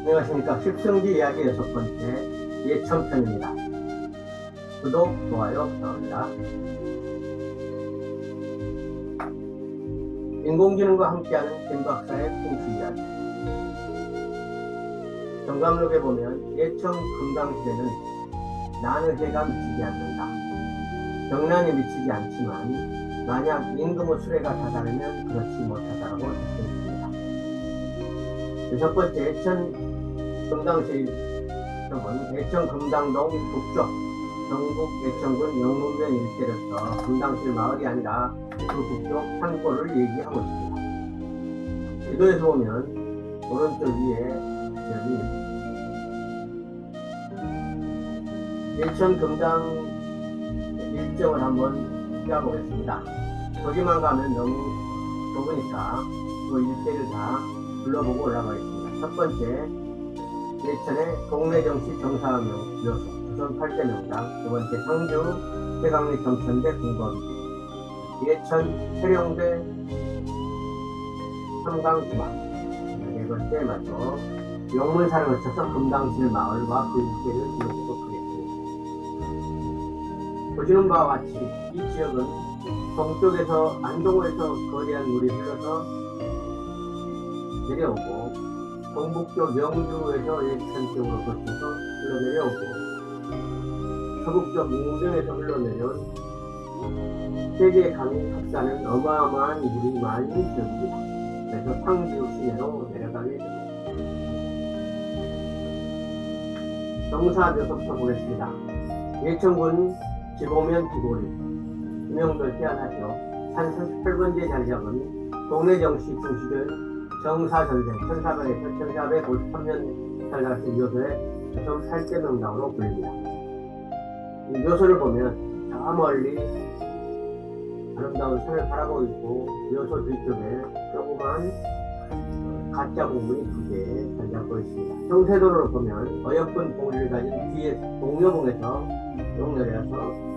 안녕하십니까. 십성지 이야기 6번째 예천편입니다. 구독, 좋아요 부탁합니다. 인공지능과 함께하는 김 박사의 풍수 이야기. 정감록에 보면 예천 금강실에는 난해가 미치지 않는다. 경란이 미치지 않지만 만약 임금의 수레가 다다르면 그렇지 못하다라고 적혀있습니다. 6번째 예천 금강실 점은 예천 금당동 북쪽 경북 예천군 영문면 일대로서 금강실 마을이 아니라 그 북쪽 산골을 얘기하고 있습니다. 지도에서 보면 오른쪽 위에 지역이 예천 금당 일정을 한번 짜보겠습니다. 거기만 가면 너무 좁으니까 그 일대를 다 둘러보고 올라가겠습니다. 첫 번째, 예천의 동래정시 정사묘소 조선 8대 명당. 두 번째, 상주 해강리 정천대 궁궐지. 예천 해령대 삼강주마. 네 번째, 맞죠. 용문산을 거쳐서 금강실 마을과 그 일대를 둘러보도록 하겠습니다. 보시는 바와 같이 이 지역은 동쪽에서 안동에서 거대한 물이 흘러서 내려오고 동북쪽 영주에서 예천 쪽으로 거쳐서 흘러내려오고 서북쪽 웅정에서 흘러내려온 세 개의 강이 합사는 어마어마한 물이 많이 지역입니다. 그래서 상주 시내로 내려가게 됩니다. 정사묘소부터 보겠습니다. 예천군 지보면 비고리 유명들 태어나죠. 산 38번째 자리잡은 동래정시 중시된 정사전생 1400에서 1453년 살아가신 묘소의 조선 8대 명당으로 불립니다. 이 묘소를 보면 저 멀리 아름다운 산을 바라보고 있고 묘소 뒤쪽에 조그만 가짜 공문이 2개 자리 잡고 있습니다. 청세도로를 보면 어여쁜 봉우리를 가진 뒤에 동료봉에서 쭉 내려서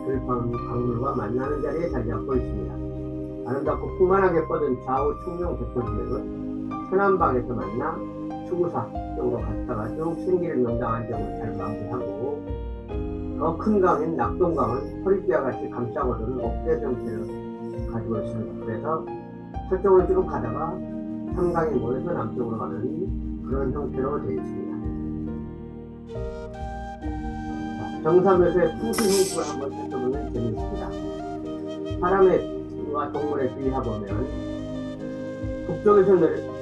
들판 강물과 만나는 자리에 자리 잡고 있습니다. 아름답고 풍만하게 뻗은 좌우 충룡 백도지역은 천안방에서 만나 추구사 쪽으로 갔다가 쭉 신기를 명당한 점을 잘 마무리하고 더 큰 강인 낙동강은 허리띠와 같이 감싸고도는 옥대 정체를 가지고 있습니다. 그래서 서쪽으로 쭉 가다가 삼강이 모여서 남쪽으로 가는 그런 형태로 되어 있습니다. 정사묘소의 풍수 형국을 한번 살펴보면 재미있습니다. 사람과 동물에 비유해보면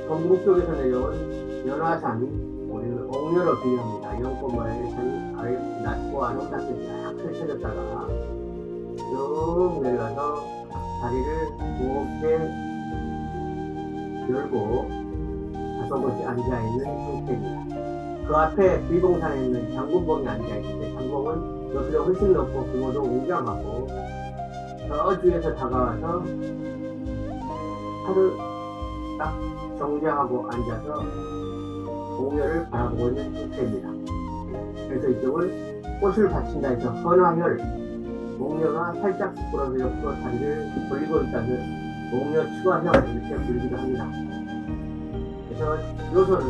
동북쪽에서 내려온 연화산, 우리는 옥녀로 비유합니다. 연꽃 모양의 산이 아래 낮고 아름답게 쫙 펼쳐졌다가 쭉 내려가서 다리를 곱게 열고 5곳이 앉아있는 형태입니다. 그 앞에 비봉산에 있는 장군봉이 앉아있는데 장군봉은 옆에 훨씬 높고 규모도 웅장하고 저 주위에서 다가와서 팔을 딱 정지하고 앉아서 옥녀를 바라보고 있는 형태입니다. 그래서 이쪽을 꽃을 받친다 해서 헌화혈, 옥녀가 살짝 부끄러서 옆으로 다리를 벌리고 있다는 옥녀 추가형 이렇게 불리기도 합니다. 그래서 묘소는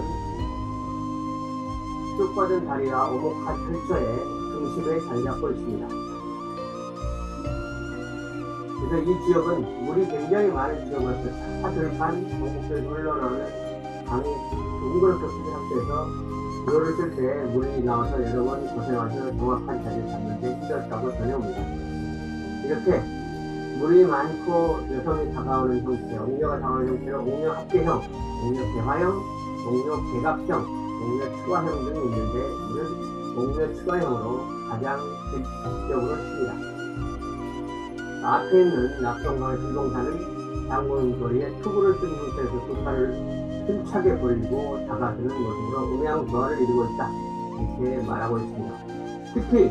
쭉 뻗은 다리와 오목한 펼쳐에 중심에 자리 잡고 있습니다. 그래서 이 지역은 물이 굉장히 많은 지역으로서 사들판 동북쪽에서 흘러나오는 강이 둥그렇게 큰 상태에서 묘를 쓸 때 물이 나와서 여러 번 고생하셔서 정확한 자리를 잡는 데 힘들었다고 전해옵니다. 이렇게 물이 많고 여성이 다가오는 형태, 옥녀가 다가오는 형태로 옥녀 합계형, 옥녀 개화형, 옥녀 개갑형, 옥녀 추가형 등이 있는데 이는 옥녀 추가형으로 가장 직접적으로 씁니다. 앞에 있는 낙동강의 비봉산은 장군도리에 투구를 쓴 형태에서 두 팔을 힘차게 벌리고 다가서는 모습으로 음양조화를 이루고 있다. 이렇게 말하고 있습니다. 특히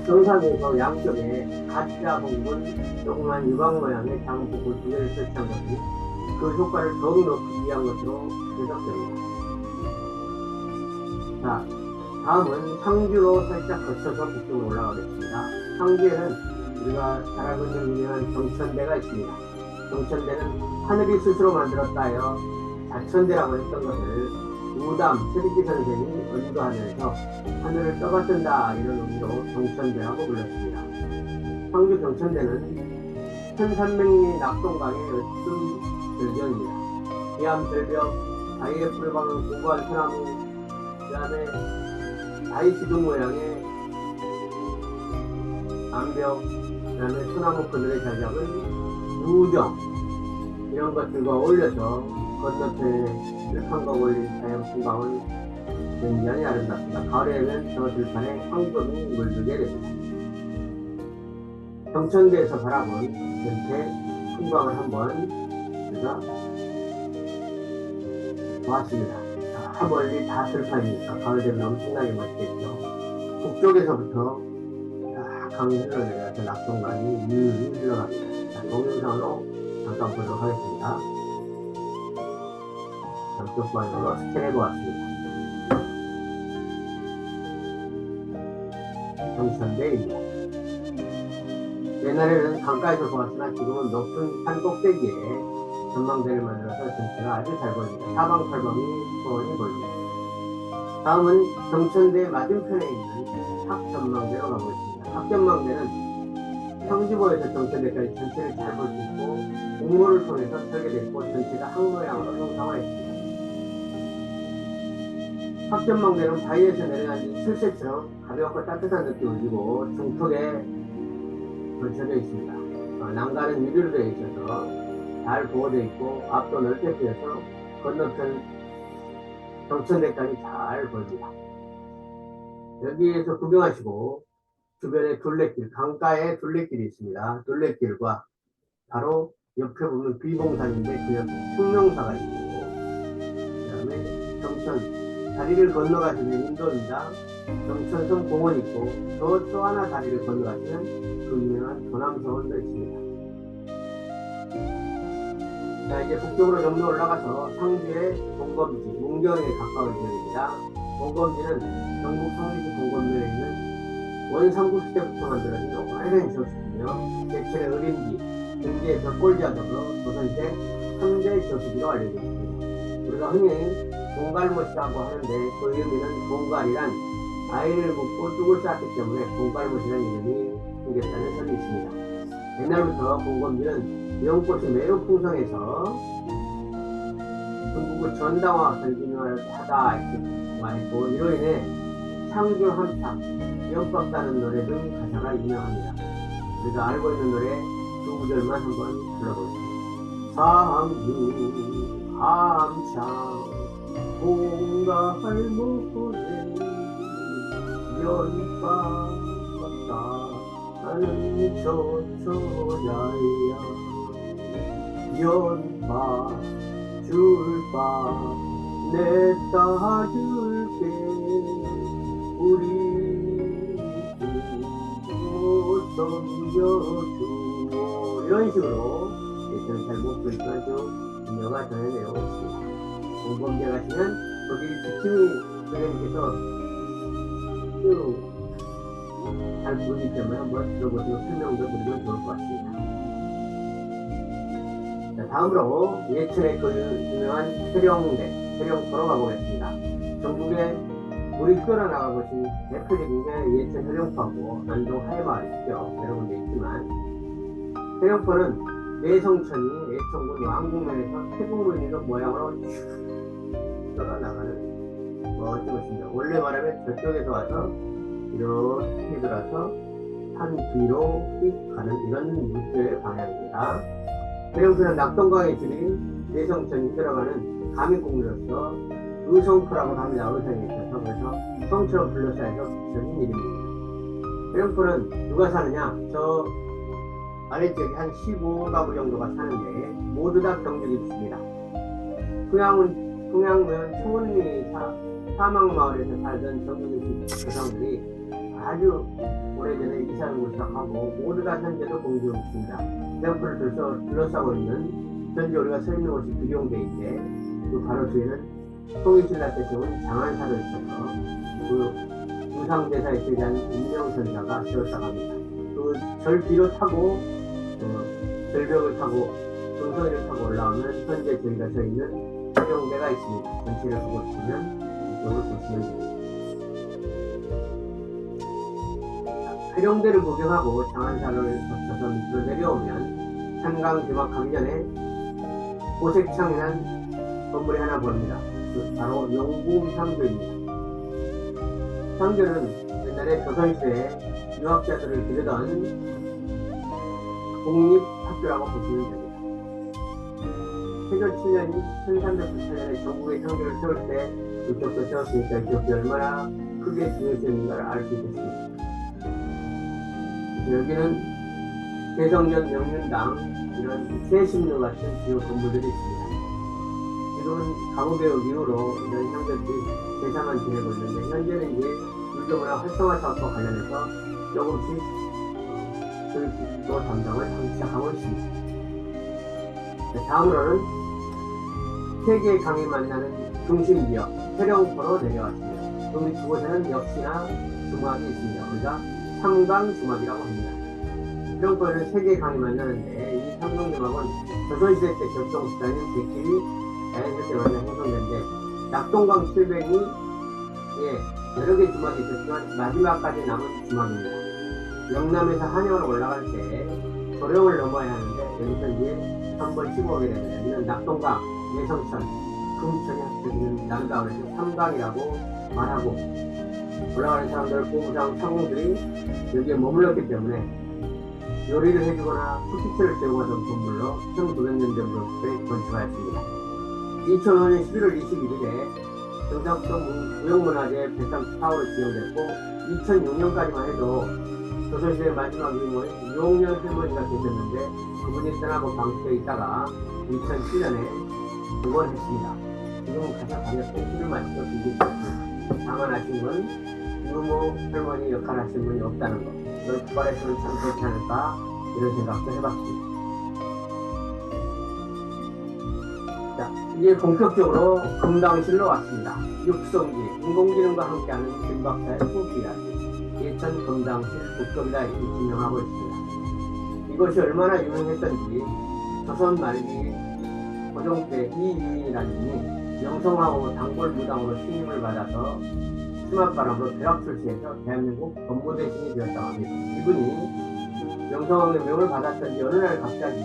정상에서 양쪽에 가짜 봉분, 조그만 유광 모양의 장복을 2개를 설치한 것이 그 효과를 더욱 높이기 위한 것으로 해석됩니다. 자, 다음은 상주로 살짝 거쳐서 북쪽으로 올라가겠습니다. 상주에는 우리가 잘 알고 있는 유명한 정천대가 있습니다. 정천대는 하늘이 스스로 만들었다 하여 자천대라고 했던 것을 우담 최비기 선생이 언도하면서 하늘을 떠받든다 이런 의미로 경천대라고 불렀습니다. 상주 경천대는 1300리 낙동강의 으뜸 절경입니다. 기암 절벽, 바위에 풀을 박은 고고한 소나무, 그 다음에 바위 기둥 모양의 암벽, 그 다음에 소나무 그늘에 잘 잡은 유정 이런 것들과 어울려서 건너편에 들판과 올린 자연 풍광은 굉장히 아름답습니다. 가을에는 저 들판에 황금이 물들게 됩니다. 경천대에서 바라본 전체 풍광을 한번 제가 보았습니다. 다 멀리 다 들판이니까 가을 되면 엄청나게 멋있겠죠. 북쪽에서부터 다 강이 흘러내려서 낙동강이 유유히 흘러갑니다. 자, 동영상으로 잠깐 보도록 하겠습니다. 양쪽 방향으로 스캔해 보았습니다. 경천대입니다. 옛날에는 강가에서 보았으나 지금은 높은 산 꼭대기에 전망대를 만들어서 전체가 아주 잘 보입니다. 사방팔방이 소원이 보입니다. 다음은 경천대 맞은편에 있는 학전망대로 가보겠습니다. 학전망대는 평지보에서 경천대까지 전체를 잘 볼 수 있고 공모를 통해서 설계됐고 전체가 항모양으로 형상화했습니다. 학전망대는 바위에서 내려앉은 철새처럼 가볍고 따뜻한 느낌을 주고 중턱에 걸쳐져 있습니다. 난간은 유리로 되어 있어서 잘 보호되어 있고 앞도 넓게 트여서 건너편 경천대까지 잘 보입니다. 여기에서 구경하시고 주변에 둘레길, 강가에 둘레길이 있습니다. 둘레길과 바로 옆에 보면 비봉산인데 그 옆에 숙명사가 있고 그 다음에 경천 다리를 건너가시면 인도입니다. 경천섬 공원이 있고 또 하나 다리를 건너가시면 그 유명한 도남서원도 있습니다. 자, 이제 북쪽으로 좀 더 올라가서 상주의 공검지, 문경에 가까운 지역입니다. 공검지는 경북 상주시 공검면에 있는 원삼국 시대부터 만들어진 오래된 저수지며 제철의 어린지, 경제의 벽골지하도로 조선시대 3대 저수지로 알려져 있습니다. 우리가 흔히 공갈못이라고 하는데 그 의미는 공갈이란 아이를 묻고 뚝을 쌓았기 때문에 공갈못이라는 이름이 생겼다는 설이 있습니다. 옛날부터 공검지는 연꽃이 매우 풍성해서 중국의 전당화 설기하다 이렇게 말했고 이로 인해 창조 함참, 연박다는 노래 등 가사가 유명합니다. 우리가 알고 있는 노래 두 구절만 한번 불러보겠습니다. 상주 함참 공갈못에 연박다 나는 저쳐야야 연바 줄바 냈다 줄게 우리 못 섬겨주오 이런 식으로 저는 잘 못 부르지만 좀 유명한 전의 내용이 있습니다. 공범제 가시면 거기 부침이 선생님께서 쭉 잘 부르기 때문에 한번 들어보시고 설명도 드리면 좋을 것 같습니다. 자, 다음으로 예천의 그 유명한 세령대, 세령포로 가보겠습니다. 전국에 물이 흘러나가고 있는 대표적인 게 예천 세령포하고 안동 하회마을이죠. 여러 군데 있지만 세령포는 내성천이 예천군 왕궁면에서 태국무늬로 모양으로 쭉 흘러나가는 멋진 곳입니다. 원래 말하면 저쪽에서 와서 이렇게 돌아서 산 뒤로 휙 가는 이런 물결의 방향입니다. 세령포는 낙동강의 줄이 내성천이 들어가는 가미국로서 의성포라고 합니다. 의성에 있어서 그래서 성처럼 둘러싸여서 붙여진 이름입니다. 세령포는 누가 사느냐? 저 아래쪽에 한 15가구 정도가 사는데 모두 다 경력이 있습니다. 평양은 초원리 사막마을에서 살던 경력이 조상들이 아주 오래전에 이사를 시작하고 모두 다 현재도 공주로 있습니다. 세령포를 둘러싸고 있는 현재 우리가 서 있는 곳이 비룡대인데 그 바로 뒤에는 통일신라 때 세운 장안사도 있어서 그 우상대사에 대한 인명선사가 세웠다고 합니다. 그 절 뒤로 타고 절벽을 타고 등성이를 타고 올라오면 현재 저희가 서 있는 화정대가 있습니다. 전체를 보고 싶으면 이쪽을 보시면 됩니다. 해룡대를 구경하고 장안사를 거쳐서 밑으로 내려오면 한강 개막하기 전에 오색창이란 건물이 하나 보입니다. 바로 용궁상교입니다. 상교는 옛날에 조선시대에 유학자들을 기르던 공립학교라고 보시면 됩니다. 세조 7년인 1398년에 전국의 상교를 세울 때 이쪽도 세웠으니까 이쪽이 얼마나 크게 중요했는가를 알 수 있겠습니다. 여기는 대성전, 명륜당 이런 세신료 같은 주요 건물들이 있습니다. 지금은 강우개혁 이후로 이런 형제들이 대사만 지내고 있는데 현재는 이제 율동문화 활성화 사업과 관련해서 조금씩 교육도 담당을 하기 시작하고 있습니다. 다음으로는 세계의 강이 만나는 중심지역 해령포로 내려왔습니다. 그 그곳에는 역시나 주막이 있습니다. 우리가 삼강주막이라고 합니다. 해령포에는 세계의 강이 만나는데 이 삼강주막은 조선시대 때 결정수단인 백길이 자연스럽게 만나 형성된데 낙동강 700이 여러 개 주막이 있었지만 마지막까지 남은 주막입니다. 영남에서 한양으로 올라갈 때 도령을 넘어야 하는데 여기서 이제 한번 씹어오게 됩니다. 여기는 낙동강, 예성천, 금천이 합쳐지는 남강을 삼강이라고 말하고 올라가는 사람들, 고부장, 상공들이 여기에 머물렀기 때문에 요리를 해주거나 후키체를 제공하던 건물로 1900년대부터 건축하였습니다. 2005년 11월 21일에 경상북도 무형문화재 배상 사업으로 지정됐고 2006년까지만 해도 조선시대 마지막 유모인 유홍련 할머니가 계셨는데 그분이 떠나고 방치되어 있다가 2007년에 복원했습니다. 지금은 가장 가볍게 힘을 마치고 즐길 수 있습니다. 다만 아쉬운 건 유모 할머니 역할 하신 분이 없다는 것. 이걸 부활했으면 참 좋지 않을까 이런 생각도 해봤습니다. 자, 이제 본격적으로 금당실로 왔습니다. 육성기, 인공지능과 함께하는 김박사의 후기라지 예천 금당실 북쪽이다 이렇게 지명하고 있습니다. 이것이 얼마나 유명했던지 조선 말기 고종 때 이유인이라는 분이 명성황후 단골 무당으로 신임을 받아서 수맛바람으로 벼락 출시해서 대한민국 법무대신이 되었다고 합니다. 이분이 명성황후의 명을 받았던지 어느 날 갑자기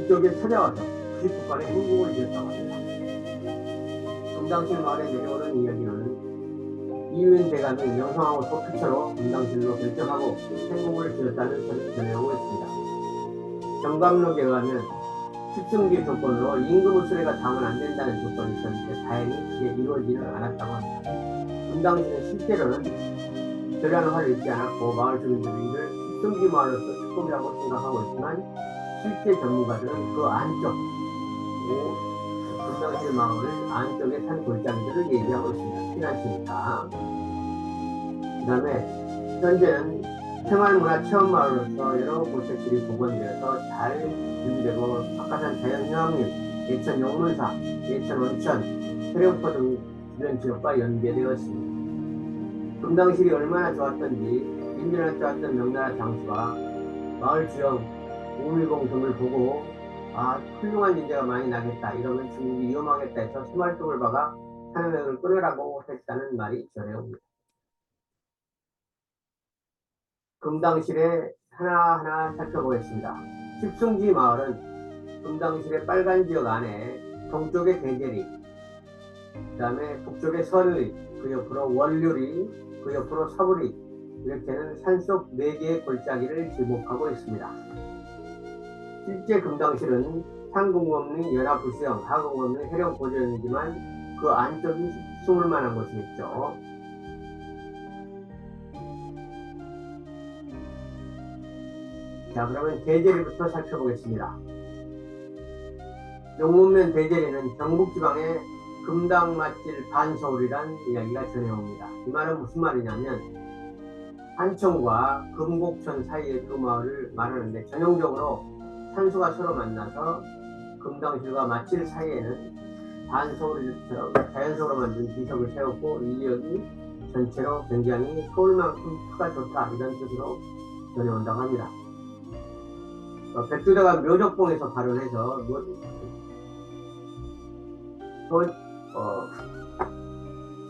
이쪽에 찾아와서 국간에 행복을 지었다고 합니다. 금당실 마을에 내려오는 이야기는 이유인 대감이 명성황후 도피처로 금당실로 결정하고 행복을 지었다는 소리 전해오고 있습니다. 정감록에 의하면 습승기 조건으로 임금 수레가 당은 안 된다는 조건이 있었는데 다행히 그게 이루어지는 않았다고 합니다. 금당실은 실제로는 별다른 화를 입지 않았고 마을 주민들은 이를 습승기 마을로서 축복이라고 생각하고 있지만 실제 전문가들은 그 안쪽 금당실 마을 안쪽에 산 골짜기들을 얘기하고 있습니다. 피난시니까. 그 다음에 현재는 생활문화체험마을로서 여러 곳들이 복원되어서 잘 유지되고 박하산 자연휴양림, 예천 용문사, 예천 온천, 해령포 등 주변 지역과 연계되어 있습니다. 금당실이 얼마나 좋았던지 인민한테 좋았던 명나라 장수가 마을 지역 510 등을 보고 훌륭한 인재가 많이 나겠다 이러면 중국이 위험하겠다 해서 새말뚝을 박아 산업액을 끊으라고 했다는 말이 전해옵니다. 금당실에 하나하나 살펴보겠습니다. 십승지 마을은 금당실의 빨간 지역 안에 동쪽에 대제리, 그 다음에 북쪽에 서류리, 그 옆으로 원류리, 그 옆으로 서부리 이렇게는 산속 4개의 골짜기를 지목하고 있습니다. 실제 금당실은 상공업리 연합부수형, 하공업리 해령고조형이지만 그 안쪽이 숨을 만한 곳이 있죠. 자, 그러면 대제리부터 살펴보겠습니다. 용문면 대제리는 경북지방의 금당 맛질 반서울이란 이야기가 전해옵니다. 이 말은 무슨 말이냐면 한천과 금곡천 사이의 두 마을을 말하는데 전형적으로 산수가 서로 만나서 금당실과 맛질 사이에는 반서울처럼 자연적으로 만든 비석을 세웠고 이 지역이 전체로 굉장히 서울만큼 터가 좋다 이런 뜻으로 전해온다고 합니다. 백두대가 묘적봉에서 발언해서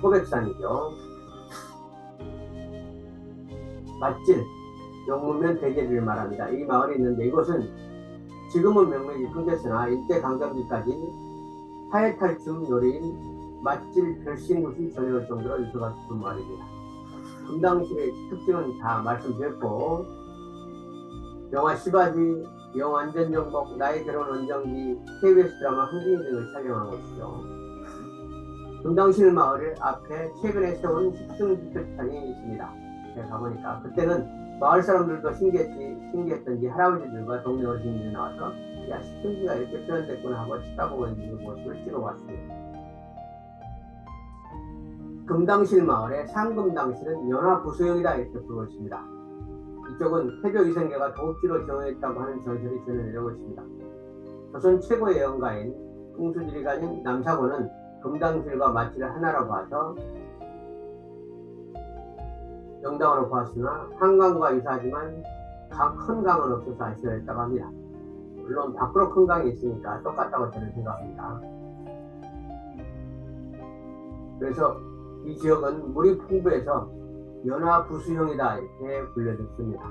소백산이죠. 맛질, 영문면 대제리를 말합니다. 이 마을이 있는데 이곳은 지금은 명맥이 끊겼으나 일제강점기까지 하회탈춤 요리인 맛질 별신굿이 전해올 정도로 유서가 깊은 마을입니다. 금당실의 특징은 다 말씀드렸고, 영화 시바지, 영완전정복, 나의 결혼 원정기, KBS 드라마 흥진이 등을 촬영한 곳이죠. 금당실 마을 앞에 최근에 세운 식승지표탄이 있습니다. 제가 가보니까 그때는 마을 사람들도 신기했던지 할아버지들과 동네 어르신들이 나와서 야, 식승지가 이렇게 표현됐구나 하고 쳐다보고 있는 모습을 찍어봤습니다. 금당실 마을의 상금당실은 연화부수형이다 이렇게 부르고 있습니다. 이쪽은 태조 이성계가 도읍지로 정했다고 하는 전설이 전해 내려오고 있습니다. 조선 최고의 예언가인 풍수지리가인 남사고는 금당실과 맛질을 하나로 봐서 영당으로 보았으나 한강과 유사하지만 큰 강은 없어서 아쉬워했다고 합니다. 물론 밖으로 큰 강이 있으니까 똑같다고 저는 생각합니다. 그래서 이 지역은 물이 풍부해서 연화부수형이다 이렇게 불려졌습니다.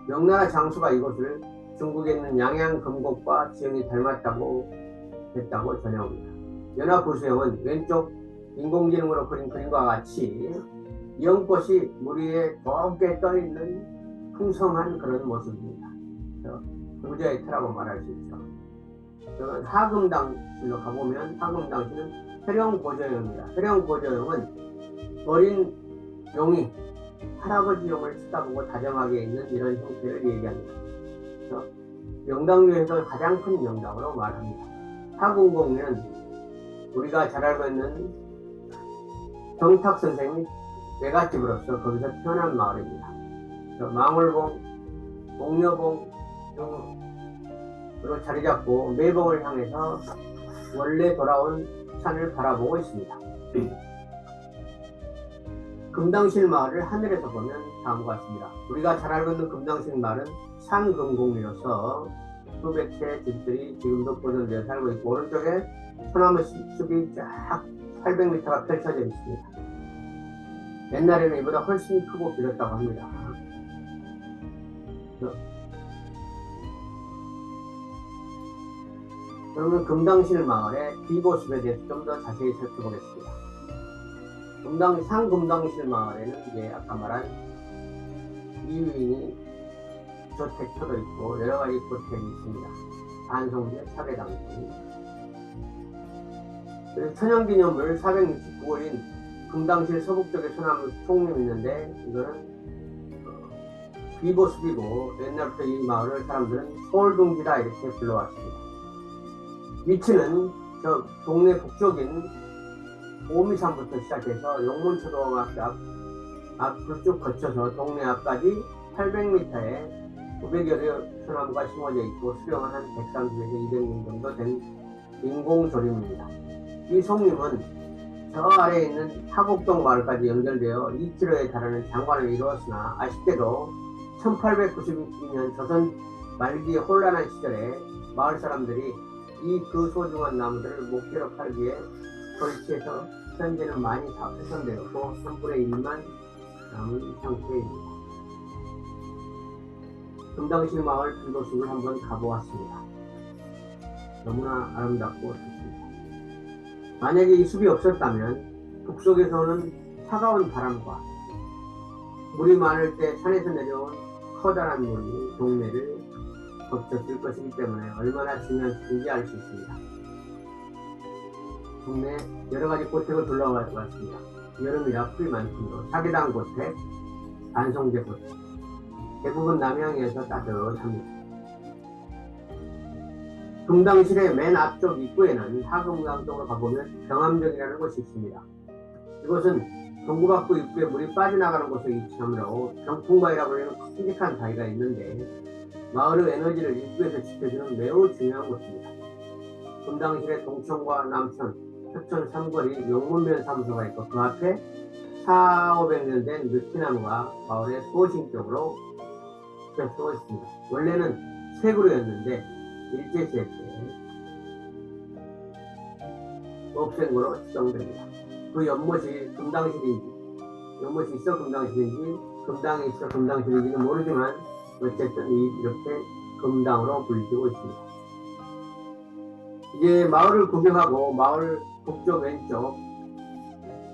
명나라 장수가 이곳을 중국에 있는 양양금곡과 지형이 닮았다고 했다고 전해옵니다. 연화부수형은 왼쪽 인공지능으로 그린 그림과 같이 연꽃이 물 위에 곱게 떠있는 풍성한 그런 모습입니다. 부자의 터라고 말할 수 있죠. 그러면 하금당실로 가보면 하금당실은 해령고조형입니다. 해령고조형은 어린 용이 할아버지 용을 쳐다보고 다정하게 있는 이런 형태를 얘기합니다. 그래서 영당류에서 가장 큰 영당으로 말합니다. 하금공리는 우리가 잘 알고 있는 정탁 선생이 외갓집으로서 거기서 태어난 마을입니다. 망울봉, 옥녀봉 등으로 자리 잡고 매봉을 향해서 원래 돌아온 산을 바라보고 있습니다. 금당실 마을을 하늘에서 보면 다음과 같습니다. 우리가 잘 알고 있는 금당실 마을은 산금공리로서 수백 채의 집들이 지금도 보존되어 살고 있고, 오른쪽에 소나무 숲이 쫙 800m가 펼쳐져 있습니다. 옛날에는 이보다 훨씬 크고 길었다고 합니다. 그러면 금당실 마을의 비보숲에 대해서 좀 더 자세히 살펴보겠습니다. 상금당실 마을에는 이제 아까 말한 이유인이 주택터도 있고 여러 가지 고택이 있습니다. 반송제, 사배당지. 그리고 천연기념물 469호인 금당실 서북쪽에 소나무 송림이 있는데 이거는 비보숲이고 옛날부터 이 마을을 사람들은 서울둥지다 이렇게 불러왔습니다. 위치는 저 동네 북쪽인 오미산부터 시작해서 용문초등학교 앞을 쭉 거쳐서 동네 앞까지 800m에 900여개 소나무가 심어져 있고 수령은 한 130에서 200명 정도 된 인공조림입니다. 이 송림은 저 아래에 있는 하곡동 마을까지 연결되어 2km에 달하는 장관을 이루었으나 아쉽게도 1892년 조선 말기의 혼란한 시절에 마을 사람들이 그 소중한 나무들을 목재로 팔기에 설치해서 현재는 많이 다 훼손되었고 3분의 1만 남은 상태입니다. 금당실 마을 비보숲을 한번 가보았습니다. 너무나 아름답고 좋습니다. 만약에 이 숲이 없었다면 북쪽에서 오는 차가운 바람과 물이 많을 때 산에서 내려온 커다란 물이 동네를 덮쳤을 것이기 때문에 얼마나 중요한 숲인지 알 수 있습니다. 동네 여러가지 고택을 둘러봤습니다. 여름이라 풀이 많군요. 사계당 고택, 반송제 고택. 대부분 남향에서 따뜻합니다. 금당실의 맨 앞쪽 입구에는 하금강 쪽으로 가보면 병암정이라는 곳이 있습니다. 이곳은 동구박구 입구에 물이 빠져나가는 곳에 위치하므로 병풍바위라고 하는 큼직한 바위가 있는데 마을의 에너지를 입구에서 지켜주는 매우 중요한 곳입니다. 금당실의 동천과 남천, 서천 삼거리 용문면 사무소가 있고 그 앞에 400~500년 된 느티나무가 마을의 소신격으로 펴쓰고 있습니다. 원래는 쇠구로였는데 일제시대 때 없앤 것으로 추정됩니다. 그 연못이 금당실인지, 연못이 있어 금당실인지, 금당이 있어 금당실인지는 모르지만 어쨌든 이렇게 금당으로 불리고 있습니다. 이제 마을을 구경하고 마을 북쪽 왼쪽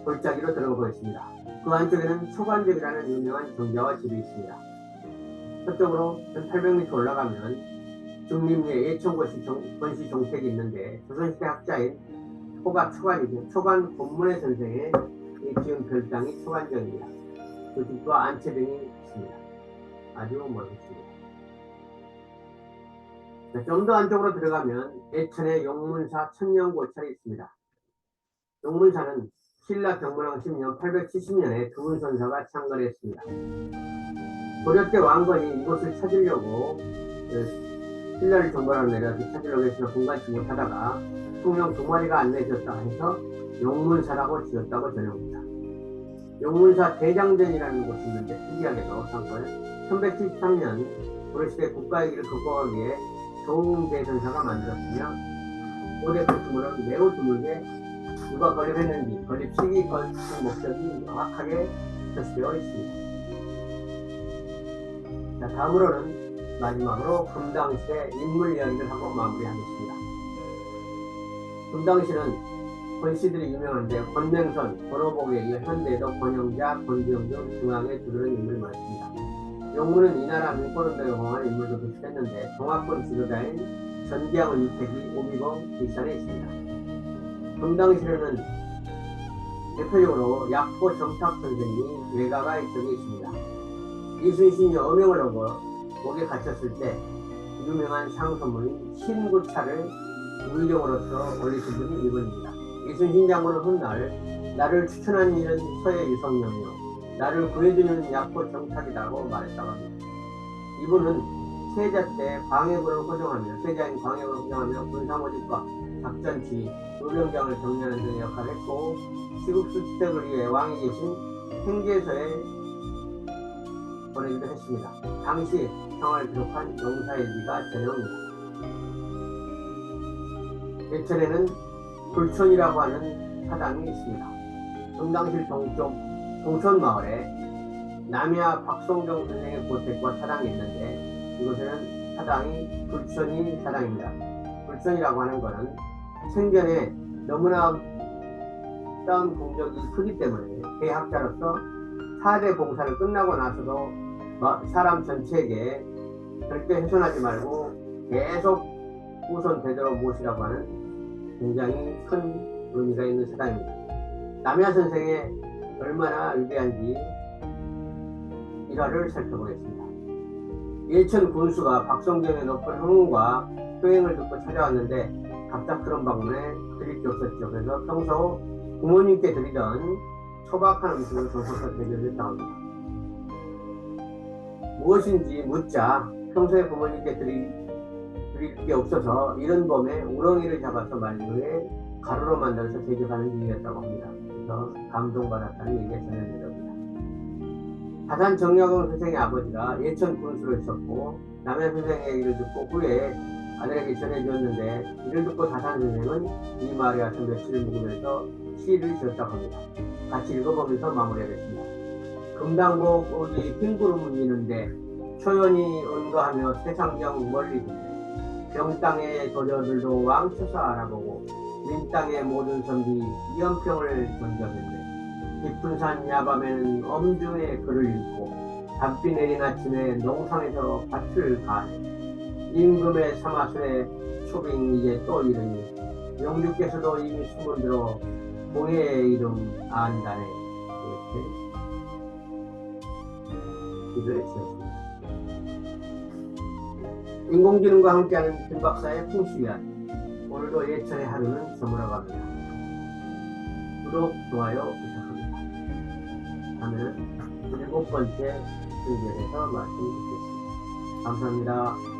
골짜기로 들어가 보겠습니다. 그 안쪽에는 초관적이라는 유명한 정자와 집이 있습니다. 서쪽으로 1800m 올라가면 중림리에 예천권시 정택이 있는데 조선시대 학자인 초관이죠. 초관 본문의 선생의 지은 별당이 초관정입니다. 그 집과 안채등이 있습니다. 아주 멋있습니다. 좀 더 안쪽으로 들어가면 예천의 용문사 천년고찰이 있습니다. 용문사는 신라 경문왕 10년 870년에 두문선사가 창건했습니다. 고려 때 왕건이 이곳을 찾으려고 신라를 정벌하러 내려서 찾으려고 해서 공간치 못하다가 통영 두 마리가 안 내줬다 해서 용문사라고 지었다고 전해옵니다. 용문사 대장전이라는 곳이 있는데 특이하게도 상권 1173년 고려시대 국가위기를 극복하기 위해 조웅대선사가 만들었으며 고대 건축물은 매우 드물게 누가 건립했는지 건립 시기 건축 목적이 명확하게 표시되어 있습니다. 자, 다음으로는 마지막으로 금당실의 인물 이야기를 하고 마무리하겠습니다. 금당실은 권씨들이 유명한데 권맹선, 권오복에 이어 현대에도 권영자, 권지영 등 중앙에 두드러진 인물이 많습니다. 용문은 이 나라 민권운동에 공헌한 인물도 비슷했는데 동학권 지도자인 전기양의 유택이 오미봉 뒷산에 있습니다. 금당실에는 대표적으로 약포 정탁 선생이 외가가 있던 게 있습니다. 이순신이 어명을 얻어 목에 갇혔을 때 유명한 상소문인 신구차를 우의정으로서 올리신 분이 이분입니다. 이순신 장군은 훗날 나를 추천한 일은 서해 유성령이요 나를 구해주는 약포 정탁이라고 말했다고 합니다. 이분은 세자 때 광해군을 호정하며 세자인 광해군을 호정하며 군사모집과 작전지, 의병장을 정리하는 등의 역할을 했고 시국수색을 위해 왕이 계신 행제소에 보내기도 했습니다. 당시 평화를 기록한 용사일기가 전해옵니다. 예천에는 불촌이라고 하는 사당이 있습니다. 금당실 동쪽 동촌마을에 남야 박성경 선생의 고택과 사당이 있는데 이곳에는 사당이 불촌이 사당입니다. 불촌이라고 하는 것은 생전에 너무나 쌓은 공적이 크기 때문에 대학자로서 4대 봉사를 끝나고 나서도 사람 전체에게 절대 훼손하지 말고 계속 후손 되도록 모시라고 하는 굉장히 큰 의미가 있는 사당입니다. 남야 선생의 얼마나 위대한지 일화를 살펴보겠습니다. 예천 군수가 박성경의 높은 흥흥과 효행을 듣고 찾아왔는데 갑작스런 방문에 드릴 게 없었죠. 그래서 평소 부모님께 드리던 소박한 음식을 조서서 대접했다고 합니다. 무엇인지 묻자 평소에 부모님께 드릴 게 없어서 이른 봄에 우렁이를 잡아서 말린 후에 가루로 만들어서 대접하는 중이었다고 합니다. 그래서 감동받았다는 얘기가 전해집니다. 다산 정약용 선생의 아버지가 예천 군수로 있었고 남야 선생의 얘기를 듣고 후에 아들에게 전해주었는데 이를 듣고 다산 선생은 이 말에 같은 며칠을 묵으면서 시를 지었다고 합니다. 같이 읽어보면서 마무리하겠습니다. 금당곡 어디 흰구름 울리는데 초연히 은거하며 세상정 멀리 있는데 병땅의 도저들도 왕쳐서 알아보고 민땅의 모든 선비 이연평을 던져냈네. 깊은 산 야밤에는 엄중의 글을 읽고 밤비 내린 아침에 농상에서 밭을 가네. 임금의 사마술에 초빙 이제 또 이르니 영주께서도 이미 숨은 들어 공의 이름 안다네. 이렇게 기도를 지었습니다. 인공지능과 함께하는 김박사의 풍수위안 오늘도 예천의 하루는 저물어갑니다. 구독, 좋아요 부탁합니다. 다음에는 7번째 순결에서 말씀드리겠습니다. 감사합니다.